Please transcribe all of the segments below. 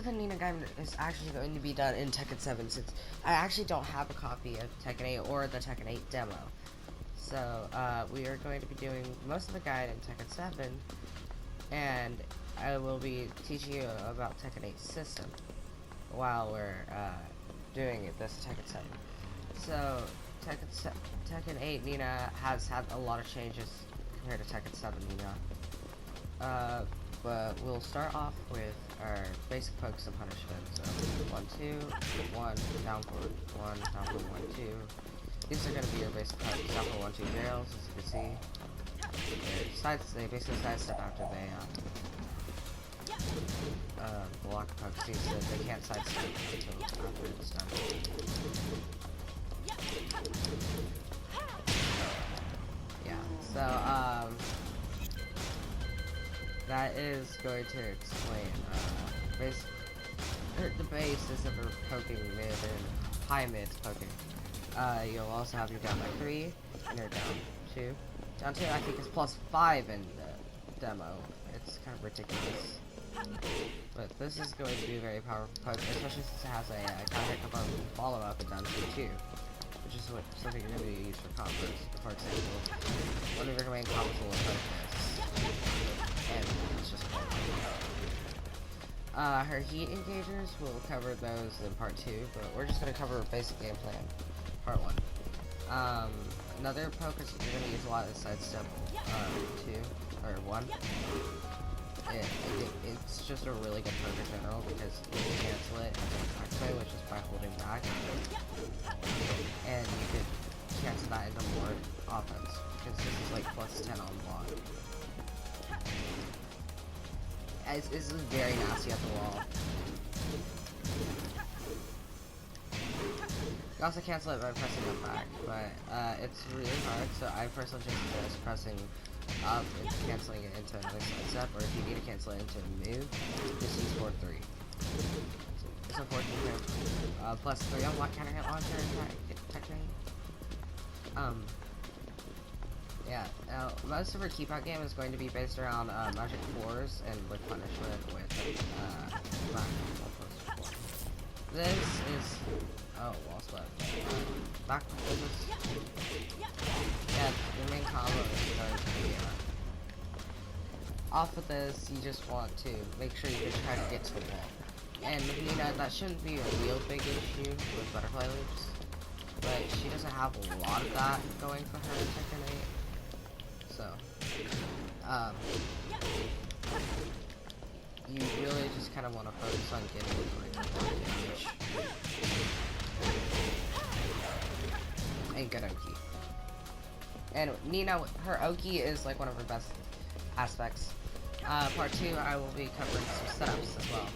of the Nina game is actually going to be done in Tekken 7 since I actually don't have a copy of Tekken 8 or the Tekken 8 demo. So, we are going to be doing most of the guide in Tekken 7, and I will be teaching you about Tekken 8 system while we're doing this Tekken 7. So, Tekken 8 Nina has had a lot of changes compared to Tekken 7 Nina. But we'll start off with our basic pokes and punishment. So 1, 2, 1, down forward, 1, down forward, 1, 2. These are going to be your basic pokes. Down forward, 1, 2 jails, as you can see. They basically sidestep after they block the poke. See, so they can't sidestep until after it's done. Yeah, so that is going to explain the basis of her poking mid and high mid poking. You'll also have your down by 3 and your down 2. Down 2 I think is +5 in the demo. It's kind of ridiculous. But this is going to be a very powerful poke, especially since it has a counter combo follow-up and down 2 too. Which is something you're going to use for combos. For example, one of your main combos will look like this. And it's just her heat engagers, we'll cover those in part 2, but we're just going to cover basic game plan, part 1. Another poke you're going to use a lot is sidestep 2, or 1. It's just a really good poke in general because you can cancel it and then backplay, which is by holding back. And you could cancel that into more offense, because this is like +10 on block. This is very nasty at the wall. You also cancel it by pressing up back, but it's really hard, so I personally just suggest pressing up and canceling it into another sidestep, or if you need to cancel it into a move, just use forward 3. So forward 3 +3 on block counter hit launcher technique. Yeah, most of her keep-out game is going to be based around magic 4s and with punishment with back 1+4. This is wall split. Back yeah, the main combo is going to be off of this. You just want to make sure you can try to get to the wall. And with Nina, that shouldn't be a real big issue with butterfly loops, but she doesn't have a lot of that going for her in Tekken 8. So, you really just kind of want to focus on getting like damage and good Oki. And Nina, her Oki is like one of her best aspects. Part 2, I will be covering some setups as well.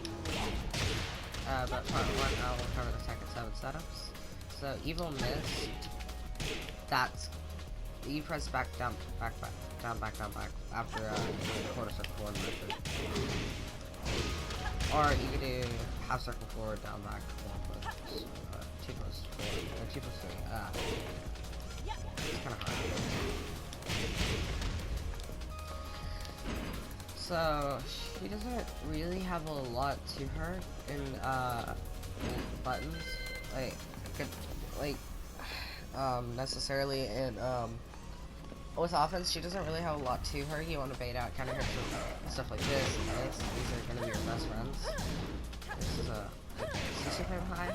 But part 1, I will cover the Tekken 7 setups. So, evil miss. That's you press back, down, back, down, back after quarter circle forward motion. Or you could do half circle forward, down, back, 2+4, or 2+3. It's kind of hard. So she doesn't really have a lot to her in buttons, necessarily in with offense. She doesn't really have a lot to her. You want to bait out, kind of hit stuff like this. These are going to be your best friends. This is a 60 frame high.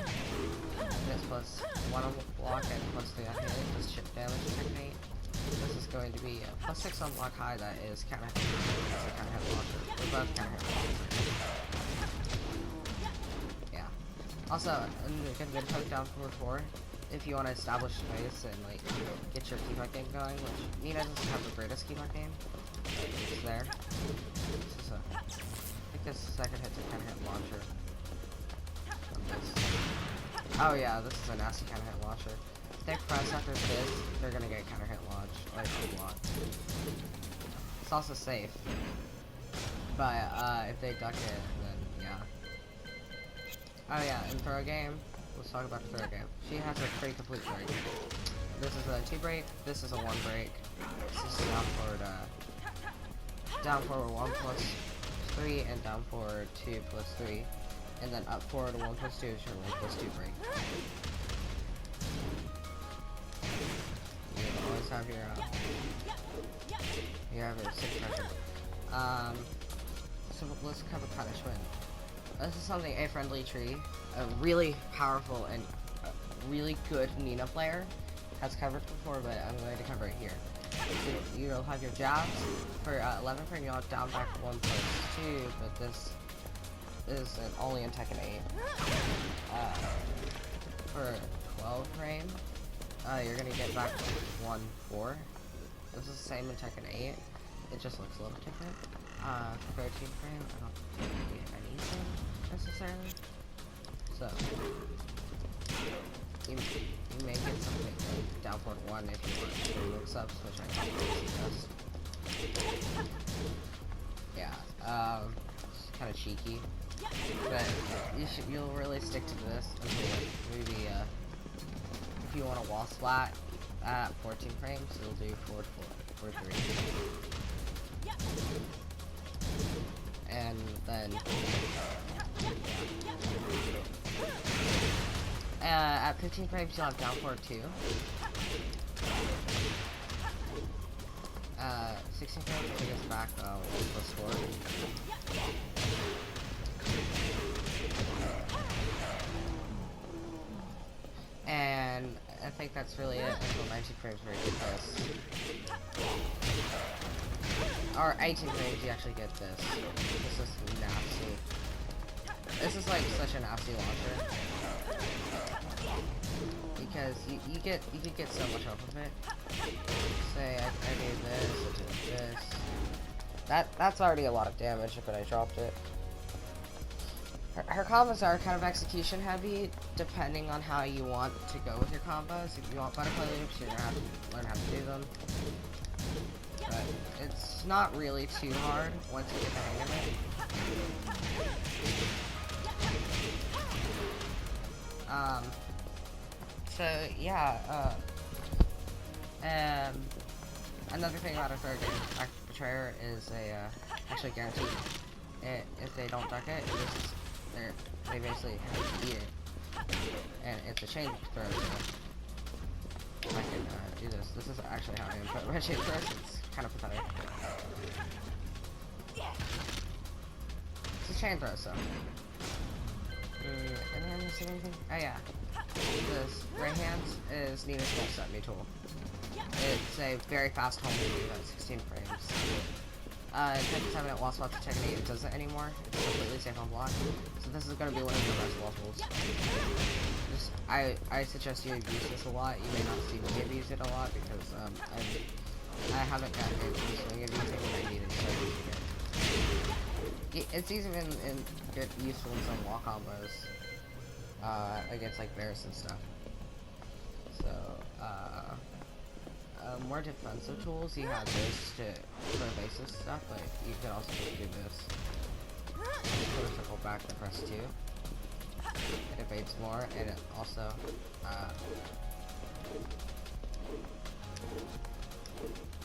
This +1 on block and +3 on hit. Just chip damage technique. This is going to be a +6 on block high. That is kind of hit launcher. They're both kind of hit launcher. Yeah. Also, a good poke down forward 4. If you want to establish space and like get your keep-out game going, which Nina doesn't have the greatest keep-out game. It's there. This is I think this second hit to kind of hit launcher. Oh yeah, this is a nasty kind of hit launcher. If they press after this, they're gonna get counter hit launch, like a lot. It's also safe, but if they duck it, then yeah. Oh yeah, in throw game. Let's talk about the throw game. She has a pretty complete break. This is a 2 break, this is a 1 break. This is down forward 1+3 and down forward 2+3. and then up forward 1 plus 2 is your 1 plus 2 break. You always have your you have a 6 pressure. So let's cover punishment. This is something a friendly tree, a really powerful and really good Nina player has covered before, but I'm going to cover it here. So you'll have your jabs. For 11 frame, you'll have down back 1 plus 2, but this is only in Tekken 8. For 12 frame, you're going to get back 1, 4. This is the same in Tekken 8. It just looks a little different. For 13 frame, I don't think we have anything necessarily. So, you may get something like down forward 1 if you want to do mix-ups, which I don't really suggest. Yeah, it's kind of cheeky, but you'll really stick to this until maybe if you want a wall splat at 14 frames, you'll do forward 4, 3. And then at 15 frames you'll have down forward 2. 16 frames will take us back 1 plus 4. And I think that's really it until 19 frames where you get this. Or 18 frames you actually get this. This is nasty. This is like such a nasty launcher. Because you could get so much off of it. Say I did this, I did this. That's already a lot of damage, but I dropped it. Her combos are kind of execution heavy, depending on how you want to go with your combos. If you want butterfly loops, you're gonna have to learn how to do them. But it's not really too hard once you get the hang of it. So yeah, another thing about a third active betrayer is actually guaranteed. If they don't duck it, they basically have to eat it, and it's a chain throw. So I can do this. This is actually how I input red chain throws. It's kind of pathetic. It's a chain throw, so. And then missing anything? Oh yeah. This right hands is Nina's most set me tool. It's a very fast home move at 16 frames. Tekken 7 at wall spots at Tekken 8 it doesn't anymore. It's completely safe on block. So this is gonna be one of your best wall tools. Just I suggest you use this a lot. You may not see me abuse it a lot because I haven't gotten into the swing of using it. I need to start using it. It's even good useful in some wall combos against like bears and stuff. So more defensive tools, you have this for basic stuff, but you can also just do this. Put a circle back to press 2. It evades more, and it also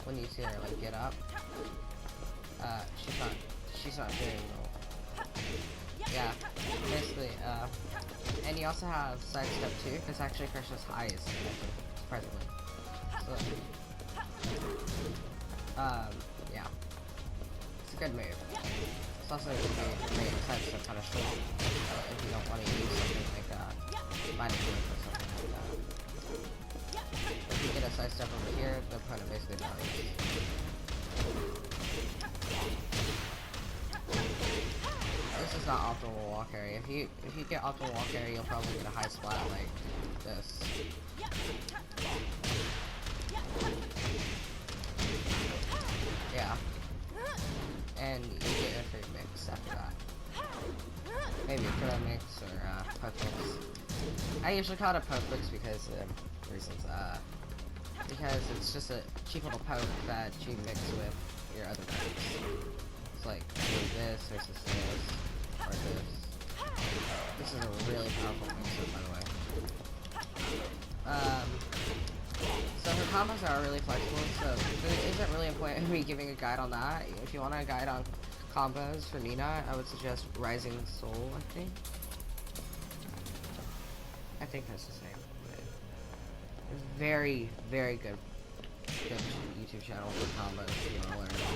when you see her like get up, she's not doing well. Yeah, basically, and you also have sidestep 2. It's actually Krishna's highest, surprisingly. So, yeah, it's a good move. It's also a good move to make sidestep kind of short if you don't want to use something like Mighty Flip or something like that. If you get a sidestep over here, the opponent basically dies. This is not optimal wall carry. If you get optimal wall carry, you'll probably get a high splat like this. Yeah. And you get a free mix after that. Maybe a throw mix or poke mix. I usually call it a poke mix because reasons. Because it's just a cheap little poke that you mix with your other pokes. It's like this versus this. Or this. This is a really powerful mixer, by the way. So her combos are really flexible, so there isn't really a point in me giving a guide on that. If you want a guide on combos for Nina, I would suggest Rising Soul, I think. I think that's the same. Very, very good YouTube channel for combos if you want to learn.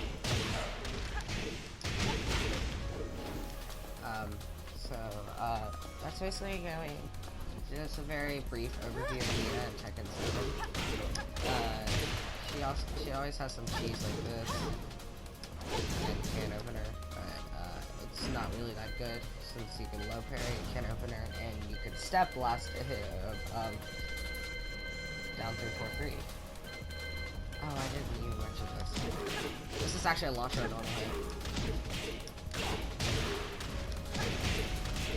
That's basically going. Just a very brief overview of Nina and Tekken 7. She always has some cheese like this and can opener, but it's not really that good since you can low parry, can opener, and you can step last hit of down 3-4-3. Oh, I didn't even mention this. This is actually a launcher normal hit.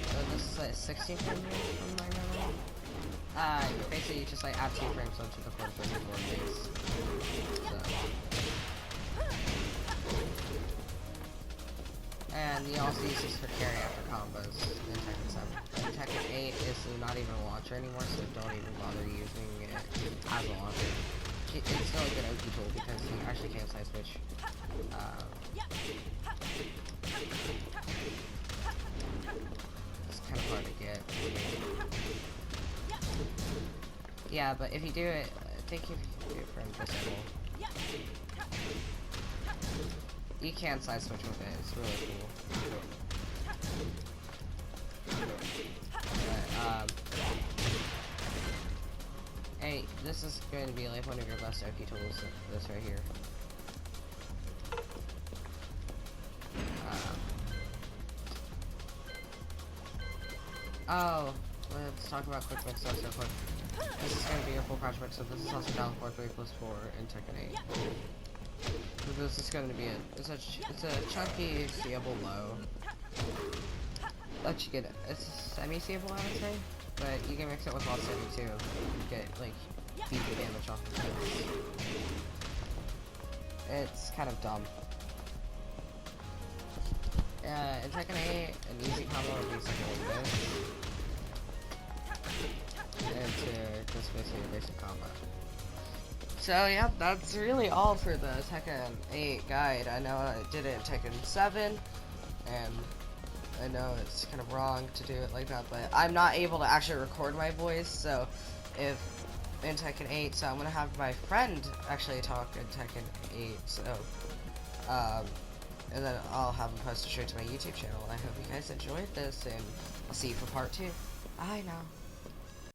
So this is like 16 frames from my memory. Basically you just like add 2 frames onto the 434 base. So. And you also use this for carry after combos in Tekken 7. And Tekken 8 is not even a launcher anymore, so don't even bother using it as a launcher. It's still a good OP tool because you actually can side switch. It's kind of hard to get. Yeah, but if you do it, I think if you do it from this angle, you can side switch with it. It's really cool. But, hey, this is going to be like one of your best OP tools. This right here. Oh, let's talk about quick mix real quick. This is going to be a full crouch mix, so this is also down 4-3 +4 in Tekken 8. So this is going to be it's a chunky seeable low. Let you get it. It's semi-seeable, I would say, but you can mix it with Lost City too. Get like beefy damage off the skills. It's kind of dumb. In Tekken 8, an easy combo would be something like this. And to just basically a basic combo. So yeah, that's really all for the Tekken 8 guide. I know I did it in Tekken 7, and I know it's kind of wrong to do it like that, but I'm not able to actually record my voice, so if in Tekken 8, so I'm gonna have my friend actually talk in Tekken 8, so and then I'll have him post it straight to my YouTube channel. I hope you guys enjoyed this, and I'll see you for part 2. Bye now.